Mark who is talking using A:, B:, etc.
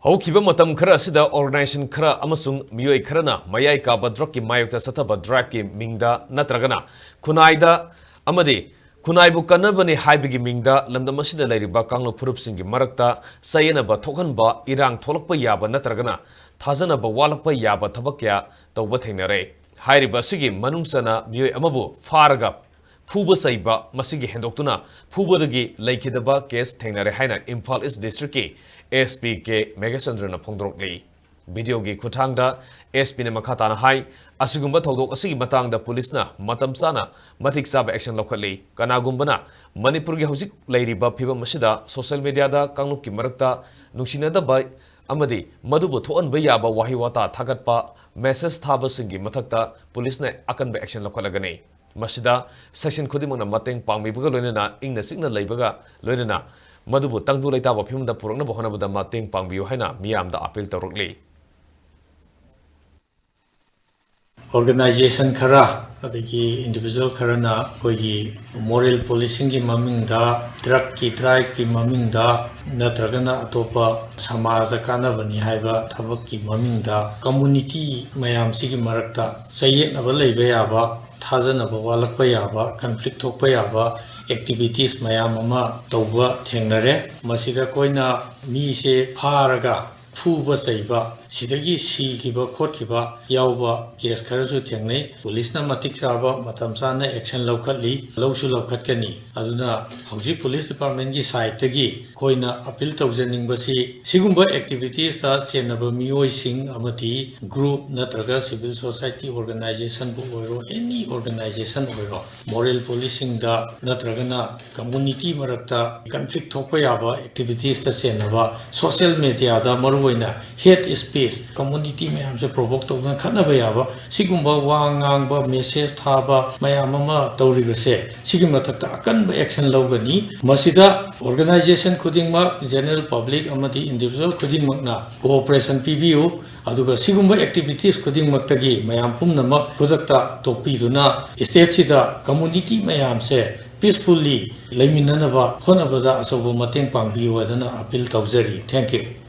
A: ꯍꯧꯈꯤꯕ ꯃꯇꯝ ꯈꯔ ꯑꯁꯤꯗ ꯑꯣꯔꯒꯅꯥꯏꯖꯦꯁꯟ ꯈꯔ ꯑꯃꯁꯨꯡ ꯃꯤꯑꯣꯏ ꯈꯔꯅ ꯃꯌꯥꯏ ꯀꯥꯕ ꯗ꯭ꯔꯒꯀꯤ ꯃꯥꯌꯣꯛꯇ ꯆꯠꯊꯕ ꯗ꯭ꯔꯥꯏꯚꯀꯤ ꯃꯤꯡꯗ ꯅꯠꯇ꯭ꯔꯒꯅ ꯈꯨꯟꯅꯥꯏꯗ ꯑꯃꯗꯤ ꯈꯨꯟꯅꯥꯏꯕꯨ ꯀꯟꯅꯕꯅꯤ ꯍꯥꯏꯕꯒꯤ ꯃꯤꯡꯗ ꯂꯝꯗꯝ ꯑꯁꯤꯗ ꯂꯩꯔꯤꯕ ꯀꯥꯡꯂꯨꯞ ꯐꯨꯔꯨꯞꯁꯤꯡꯒꯤ ꯃꯔꯛꯇ ꯆꯌꯦꯠꯅꯕ ꯊꯣꯛꯍꯟꯕ ꯏꯔꯥꯡ ꯊꯣꯛꯂꯛꯄ ꯌꯥꯕ ꯅꯠꯇ꯭ꯔꯒꯅ ꯊꯥꯖꯅꯕ ꯋꯥꯠꯂꯛꯄ ꯌꯥꯕ ꯊꯕꯛ ꯀꯌꯥ ꯇꯧꯕ ꯊꯦꯡꯅꯔꯦ꯫ ꯍꯥꯏꯔꯤꯕ ꯑꯁꯤꯒꯤ ꯃꯅꯨꯡꯆꯟꯅ ꯃꯤꯑꯣꯏ ꯑꯃꯕꯨ ꯐꯥꯔꯒ ꯐꯨꯕ ꯆꯩꯕ ꯃꯁꯤꯒꯤ ꯍꯦꯟꯗꯣꯛꯇꯨꯅ ꯐꯨꯕꯗꯒꯤ ꯂꯩꯈꯤꯗꯕ ꯀꯦꯁ ꯊꯦꯡꯅꯔꯦ ꯍꯥꯏꯅ ꯏꯝꯐꯥꯜ ꯏꯁ ꯗꯤꯁꯇ꯭ꯔꯤꯛꯀꯤ SPK Meghachandra ꯐꯣꯡꯗꯣꯛꯂꯤ꯫ ꯚꯤꯗꯤꯑꯣꯒꯤ ꯈꯨꯠꯊꯥꯡꯗ SPꯅ ꯃꯈꯥ ꯇꯥꯅ ꯍꯥꯏ ꯑꯁꯤꯒꯨꯝꯕ ꯊꯧꯗꯣꯛ ꯑꯁꯤꯒꯤ ꯃꯇꯥꯡꯗ ꯄꯨꯂꯤꯁꯅ ꯃꯇꯝ ꯆꯥꯅ ꯃꯇꯤꯛ ꯆꯥꯕ ꯑꯦꯛꯁꯟ ꯂꯧꯈꯠꯂꯤ꯫ ꯀꯅꯥꯒꯨꯝꯕꯅ ꯃꯅꯤꯄꯨꯔꯒꯤ ꯍꯧꯖꯤꯛ ꯂꯩꯔꯤꯕ ꯐꯤꯚꯝ ꯑꯁꯤꯗ ꯁꯣꯁꯤꯌꯦꯜ ꯃꯤꯗꯤꯌꯥꯗ ꯀꯥꯡꯂꯨꯞꯀꯤ ꯃꯔꯛꯇ ꯅꯨꯡꯁꯤꯅꯗꯕ ꯑꯃꯗꯤ ꯃꯗꯨꯕꯨ ꯊꯣꯛꯍꯟꯕ ꯌꯥꯕ ꯋꯥꯍꯩ ꯋꯥꯇꯥ ꯊꯥꯒꯠꯄ ꯃꯦꯁꯦꯖ ꯊꯥꯕꯁꯤꯡꯒꯤ ꯃꯊꯛꯇ ꯄꯨꯂꯤꯁꯅ ꯑꯀꯟꯕ ꯑꯦꯛꯁꯟ ꯂꯧꯈꯠꯂꯒꯅꯤ꯫ ꯃꯁꯤꯗ ꯁꯦꯛꯁꯟ ꯈꯨꯗꯤꯡꯃꯛꯅ ꯃꯇꯦꯡ ꯄꯥꯡꯕꯤꯕꯒ ꯂꯣꯏꯅꯅ ꯏꯪꯅ ꯆꯤꯛꯅ ꯂꯩꯕꯒ ꯂꯣꯏꯅꯅ ꯃꯗꯨꯕꯨ ꯇꯪꯗꯨ ꯂꯩꯇꯥꯕ ꯐꯤꯚꯝꯗ ꯄꯨꯔꯛꯅꯕ ꯍꯣꯠꯅꯕꯗ ꯃꯇꯦꯡ ꯄꯥꯡꯕꯤꯌꯨ ꯍꯥꯏꯅ ꯃꯤꯌꯥꯝꯗ appeal ꯇꯧꯔꯛꯂꯤ꯫
B: Organization khara adagi individual kharana koigi moral policing ki mamingda drug ki drive ki mamingda natragana atopa samaja kana bani haiba thabak ki mamingda community mayam sigi marakta sayetnaba leiba yaba thajanaba walakpa yaba conflict thokpa yaba activities mayam ama tawba thengnare masida koina mi se pharaga fuba saiba sidagi sigiba khotkiba yauba case kharasu thengnei police na matik chaba matam sana action laukhatli lausu laukhatkani aduna hauji police department gi side tagi koina appeal tawjaning basi sigumba activities ta chenaba mioi sing amati group natraga civil society organization bu oiro any organization oiro moral policing da natragana community marakta conflict thokpa yaba activities ta chenaba social media da maruina hate space community mayam se provoke tawna khanaba yaba sigumba wangangba message thaba mayam ama tawribase sigi mathakta akanba action lawgani masida organization khudingma general public amadi individual khudingmakna cooperation pibiu aduga sigumba activities khudingmaktagi mayam pumnama khudakta topiduna state sida community mayam se peacefully leiminanaba honabada asobo mateng pangbiu adana appeal tawjari. Thank you.